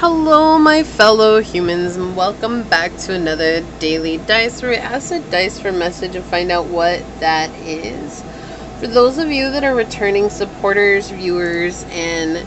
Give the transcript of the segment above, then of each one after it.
Hello, my fellow humans, and welcome back to another daily dice where we ask a dice for a message and find out what that is. For those of you that are returning supporters, viewers, and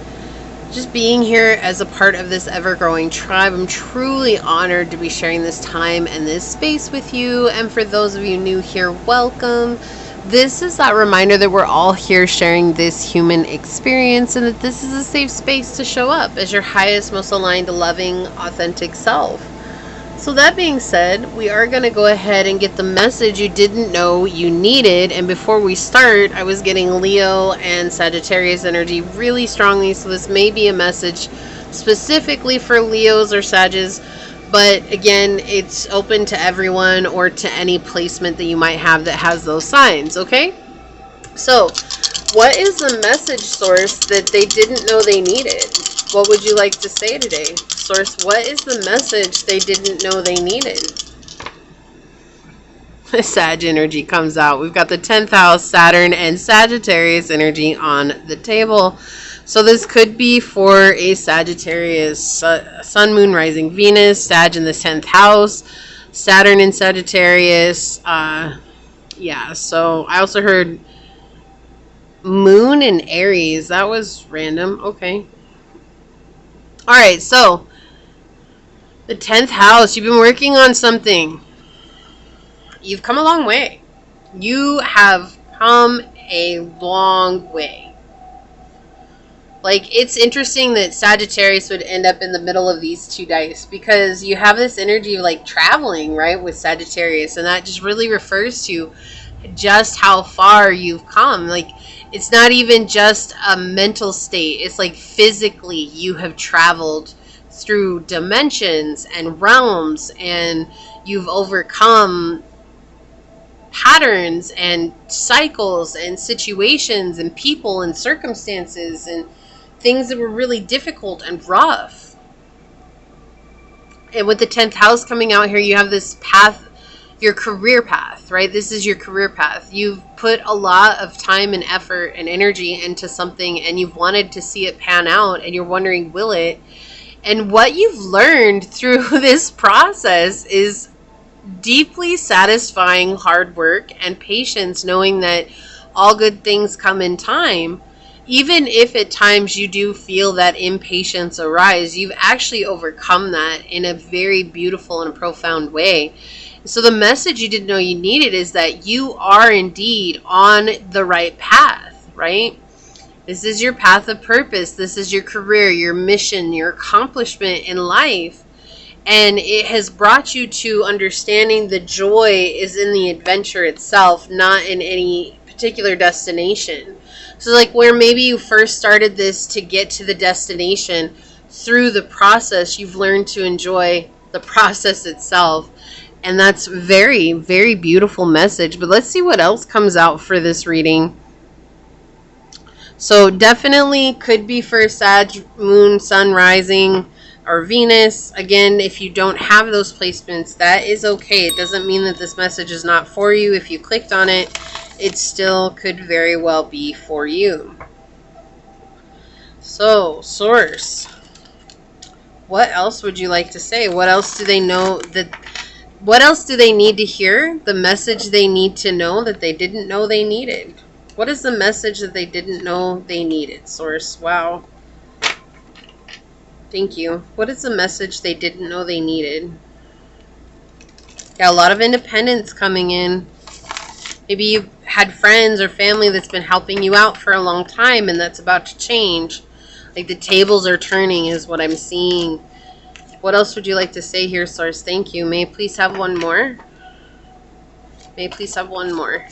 just being here as a part of this ever-growing tribe, I'm truly honored to be sharing this time and this space with you. And for those of you new here, welcome. This is that reminder that we're all here sharing this human experience and that this is a safe space to show up as your highest, most aligned, loving, authentic self. So that being said, we are going to go ahead and get the message you didn't know you needed. And before we start, I was getting Leo and Sagittarius energy really strongly. So this may be a message specifically for Leos or Sagittarius. But again, it's open to everyone or to any placement that you might have that has those signs, okay? So, what is the message, Source, that they didn't know they needed? What would you like to say today? Source, what is the message they didn't know they needed? Sag energy comes out. We've got the 10th house, Saturn, and Sagittarius energy on the table. So this could be for a Sagittarius, Sun, Moon, Rising, Venus, Sag in the 10th house, Saturn in Sagittarius. Yeah, so I also heard Moon in Aries. That was random. Okay. All right, so the 10th house, you've been working on something. You've come a long way. You have come a long way. Like, it's interesting that Sagittarius would end up in the middle of these two dice because you have this energy of, like, traveling, right, with Sagittarius. And that just really refers to just how far you've come. Like, it's not even just a mental state. It's like physically you have traveled through dimensions and realms and you've overcome patterns and cycles and situations and people and circumstances and things that were really difficult and rough. And with the 10th house coming out here, you have this path, your career path, right? This is your career path. You've put a lot of time and effort and energy into something and you've wanted to see it pan out and you're wondering, will it? And what you've learned through this process is deeply satisfying hard work and patience, knowing that all good things come in time. Even if at times you do feel that impatience arise, you've actually overcome that in a very beautiful and profound way. So the message you didn't know you needed is that you are indeed on the right path, right? This is your path of purpose. This is your career, your mission, your accomplishment in life. And it has brought you to understanding the joy is in the adventure itself, not in any particular destination. So like where maybe you first started this to get to the destination, through the process, you've learned to enjoy the process itself. And that's very, very beautiful message. But let's see what else comes out for this reading. So definitely could be for Sag, Moon, Sun, Rising, or Venus. Again, if you don't have those placements, that is okay. It doesn't mean that this message is not for you. If you clicked on it, it still could very well be for you. So, Source, what else would you like to say? What else do they know that? What else do they need to hear? The message they need to know that they didn't know they needed. What is the message that they didn't know they needed, Source? Wow. Thank you. What is the message they didn't know they needed? Yeah, a lot of independence coming in. Maybe you've had friends or family that's been helping you out for a long time and that's about to change. Like the tables are turning is what I'm seeing. What else would you like to say here, Source? Thank you. May I please have one more? May I please have one more?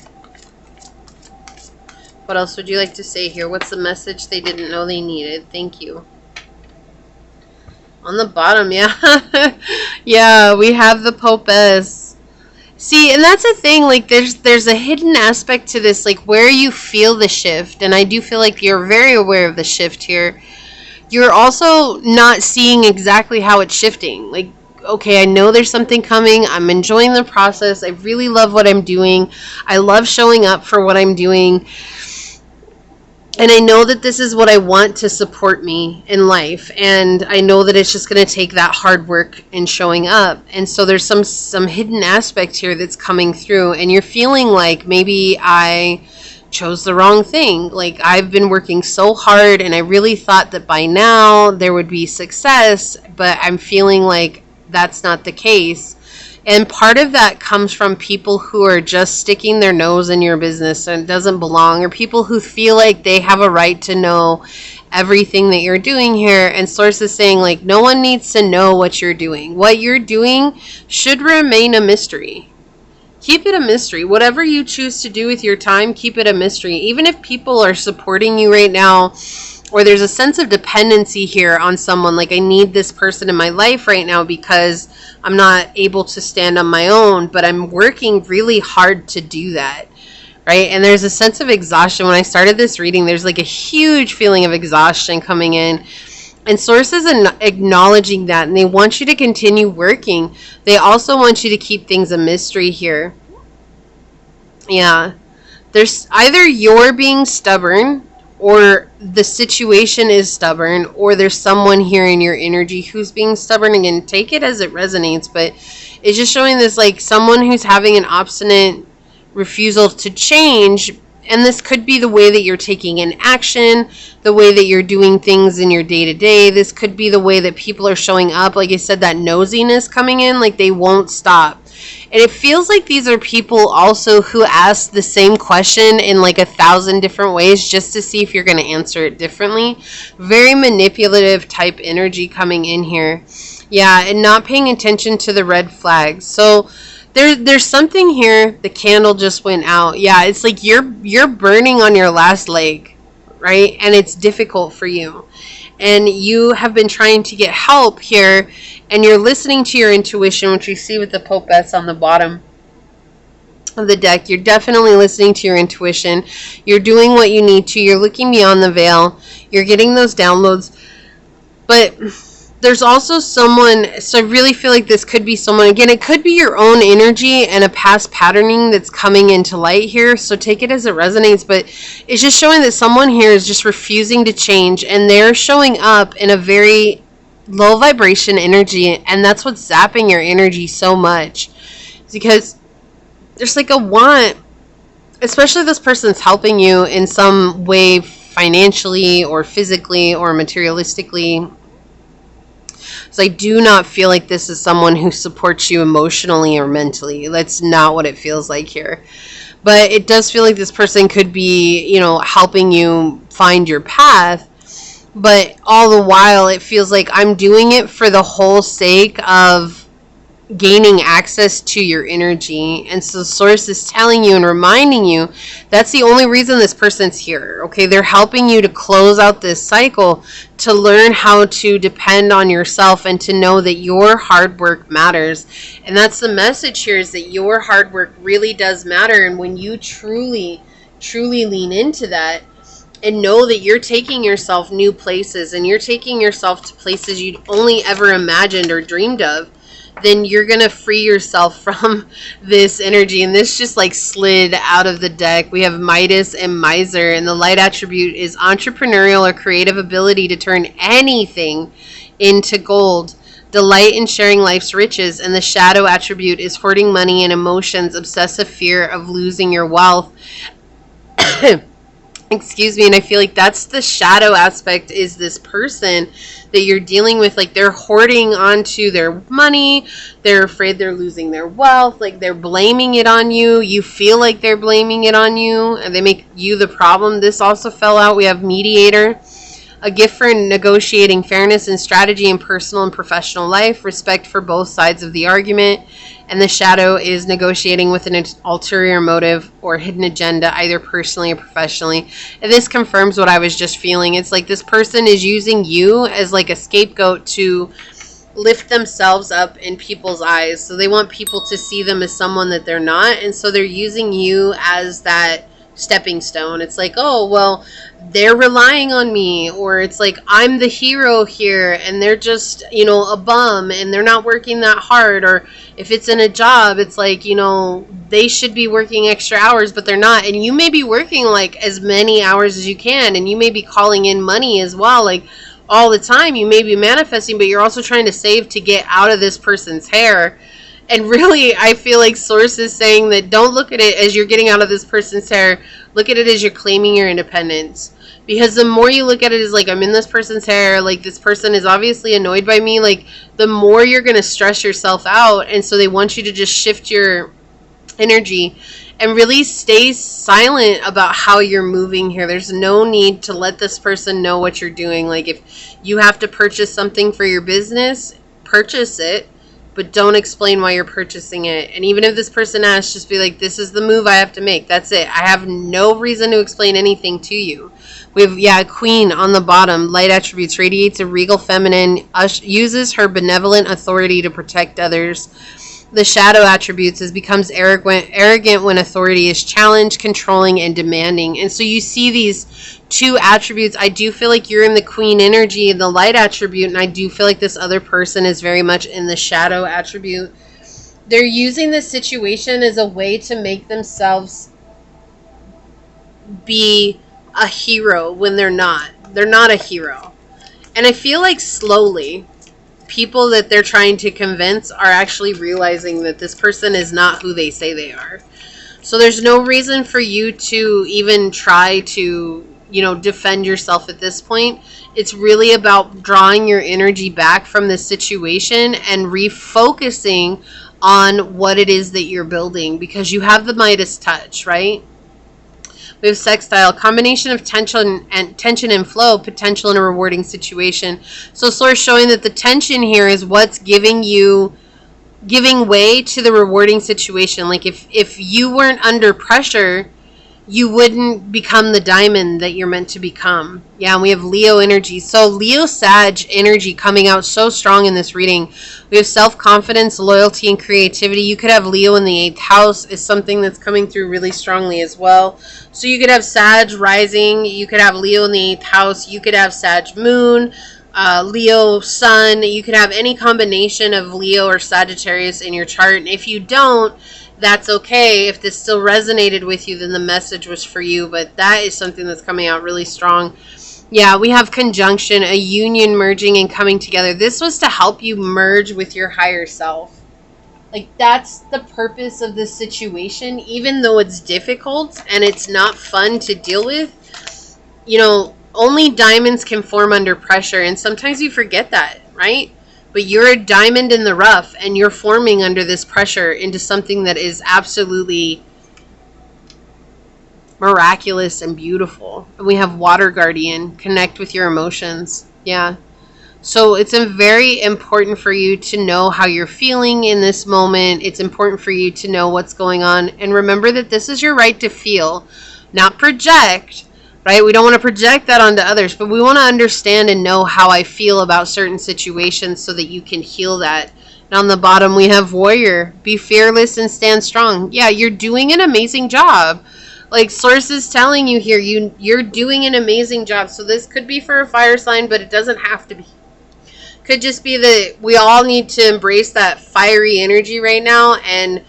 What else would you like to say here? What's the message they didn't know they needed? Thank you. On the bottom, yeah. Yeah, we have the Popess. See, and that's the thing, like, there's a hidden aspect to this, like, where you feel the shift, and I do feel like you're very aware of the shift here. You're also not seeing exactly how it's shifting. Like, okay, I know there's something coming. I'm enjoying the process. I really love what I'm doing. I love showing up for what I'm doing. And I know that this is what I want to support me in life. And I know that it's just going to take that hard work and showing up. And so there's some hidden aspect here that's coming through. And you're feeling like maybe I chose the wrong thing. Like, I've been working so hard and I really thought that by now there would be success. But I'm feeling like that's not the case. And part of that comes from people who are just sticking their nose in your business and it doesn't belong, or people who feel like they have a right to know everything that you're doing here. And Source is saying, like, no one needs to know what you're doing. What you're doing should remain a mystery. Keep it a mystery. Whatever you choose to do with your time, keep it a mystery. Even if people are supporting you right now, or there's a sense of dependency here on someone, like, I need this person in my life right now because I'm not able to stand on my own, but I'm working really hard to do that, right? And there's a sense of exhaustion. When I started this reading, there's like a huge feeling of exhaustion coming in. And Source is acknowledging that, and they want you to continue working. They also want you to keep things a mystery here. Yeah. There's either you're being stubborn, or the situation is stubborn, or there's someone here in your energy who's being stubborn. Again, take it as it resonates, but it's just showing this, like, someone who's having an obstinate refusal to change. And this could be the way that you're taking an action, the way that you're doing things in your day-to-day. This could be the way that people are showing up. Like I said, that nosiness coming in, like they won't stop. And it feels like these are people also who ask the same question in like 1,000 different ways just to see if you're going to answer it differently. Very manipulative type energy coming in here. Yeah, and not paying attention to the red flags. So there's something here. The candle just went out. Yeah, it's like you're burning on your last leg, right? And it's difficult for you. And you have been trying to get help here, and you're listening to your intuition, which you see with the Popess on the bottom of the deck. You're definitely listening to your intuition. You're doing what you need to. You're looking beyond the veil. You're getting those downloads. But there's also someone, so I really feel like this could be someone, again, it could be your own energy and a past patterning that's coming into light here, so take it as it resonates, but it's just showing that someone here is just refusing to change, and they're showing up in a very low vibration energy, and that's what's zapping your energy so much. It's because there's like a want, especially this person's helping you in some way financially or physically or materialistically. So I do not feel like this is someone who supports you emotionally or mentally. That's not what it feels like here. But it does feel like this person could be, you know, helping you find your path. But all the while, it feels like I'm doing it for the whole sake of gaining access to your energy. And so Source is telling you and reminding you that's the only reason this person's here. Okay, they're helping you to close out this cycle, to learn how to depend on yourself and to know that your hard work matters. And that's the message here, is that your hard work really does matter. And when you truly lean into that and know that you're taking yourself new places, and you're taking yourself to places you'd only ever imagined or dreamed of, then you're going to free yourself from this energy. And this just like slid out of the deck. We have Midas and Miser, and the light attribute is entrepreneurial or creative ability to turn anything into gold. Delight in sharing life's riches. And the shadow attribute is hoarding money and emotions, obsessive fear of losing your wealth. Excuse me. And I feel like that's the shadow aspect, is this person that you're dealing with. Like, they're hoarding onto their money. They're afraid they're losing their wealth. Like, they're blaming it on you. You feel like they're blaming it on you, and they make you the problem. This also fell out. We have mediator, a gift for negotiating fairness and strategy in personal and professional life, respect for both sides of the argument. And the shadow is negotiating with an ulterior motive or hidden agenda, either personally or professionally. And this confirms what I was just feeling. It's like this person is using you as like a scapegoat to lift themselves up in people's eyes. So they want people to see them as someone that they're not. And so they're using you as that stepping stone. It's like, oh, well, they're relying on me, or it's like I'm the hero here and they're just, you know, a bum and they're not working that hard. Or if it's in a job, it's like, you know, they should be working extra hours, but they're not. And you may be working like as many hours as you can, and you may be calling in money as well, like all the time. You may be manifesting, but you're also trying to save to get out of this person's hair. And really, I feel like Source is saying that don't look at it as you're getting out of this person's hair. Look at it as you're claiming your independence. Because the more you look at it as like, I'm in this person's hair, like this person is obviously annoyed by me, like the more you're going to stress yourself out. And so they want you to just shift your energy and really stay silent about how you're moving here. There's no need to let this person know what you're doing. Like if you have to purchase something for your business, purchase it. But don't explain why you're purchasing it. And even if this person asks, just be like, this is the move I have to make. That's it. I have no reason to explain anything to you. We have, Queen on the bottom. Light attributes. Radiates a regal feminine. Uses her benevolent authority to protect others. The shadow attributes is becomes arrogant when authority is challenged, controlling, and demanding. And so you see these two attributes. I do feel like you're in the Queen energy, the light attribute, and I do feel like this other person is very much in the shadow attribute. They're using this situation as a way to make themselves be a hero when they're not. They're not a hero. And I feel like slowly, people that they're trying to convince are actually realizing that this person is not who they say they are. So there's no reason for you to even try to, you know, defend yourself at this point. It's really about drawing your energy back from this situation and refocusing on what it is that you're building, because you have the Midas touch, right? We have sextile, combination of tension and flow, potential in a rewarding situation. So Source showing that the tension here is what's giving way to the rewarding situation. Like if you weren't under pressure, you wouldn't become the diamond that you're meant to become. Yeah, and we have Leo energy. So Leo Sag energy coming out so strong in this reading. We have self-confidence, loyalty, and creativity. You could have Leo in the 8th house is something that's coming through really strongly as well. So you could have Sag rising. You could have Leo in the 8th house. You could have Sag moon, Leo sun. You could have any combination of Leo or Sagittarius in your chart. And if you don't, that's okay. If this still resonated with you, then the message was for you. But that is something that's coming out really strong. Yeah, we have conjunction, a union merging and coming together. This was to help you merge with your higher self. Like, that's the purpose of this situation. Even though it's difficult and it's not fun to deal with, you know, only diamonds can form under pressure. And sometimes you forget that, right? But you're a diamond in the rough, and you're forming under this pressure into something that is absolutely miraculous and beautiful. And we have Water Guardian, connect with your emotions. Yeah. So it's very important for you to know how you're feeling in this moment. It's important for you to know what's going on. And remember that this is your right to feel, not project. Right? We don't want to project that onto others, but we want to understand and know how I feel about certain situations so that you can heal that. And on the bottom, we have Warrior. Be fearless and stand strong. Yeah, you're doing an amazing job. Like Source is telling you here, you're doing an amazing job. So this could be for a fire sign, but it doesn't have to be. Could just be that we all need to embrace that fiery energy right now and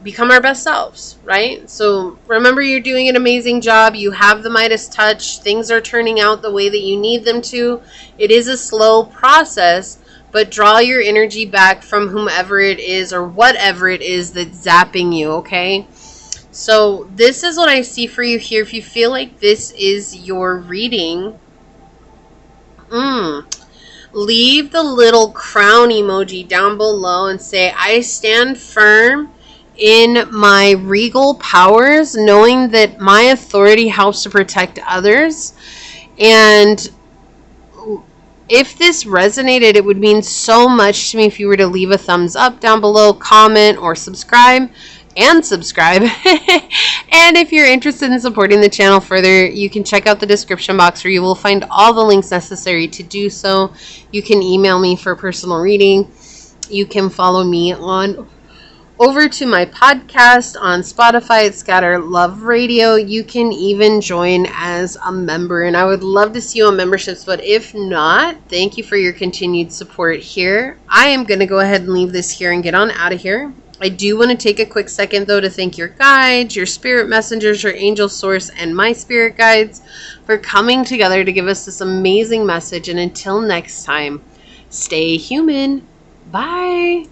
become our best selves, right? So remember, you're doing an amazing job. You have the Midas touch. Things are turning out the way that you need them to. It is a slow process, but draw your energy back from whomever it is or whatever it is that's zapping you, okay? So this is what I see for you here. If you feel like this is your reading, leave the little crown emoji down below and say, I stand firm in my regal powers, knowing that my authority helps to protect others. And if this resonated, it would mean so much to me if you were to leave a thumbs up down below, comment, or subscribe. And if you're interested in supporting the channel further, you can check out the description box where you will find all the links necessary to do so. You can email me for a personal reading. You can follow me on over to my podcast on Spotify at Scatter Love Radio. You can even join as a member, and I would love to see you on memberships, but if not, thank you for your continued support here. I am going to go ahead and leave this here and get on out of here. I do want to take a quick second, though, to thank your guides, your spirit messengers, your angel source, and my spirit guides for coming together to give us this amazing message. And until next time, stay human. Bye.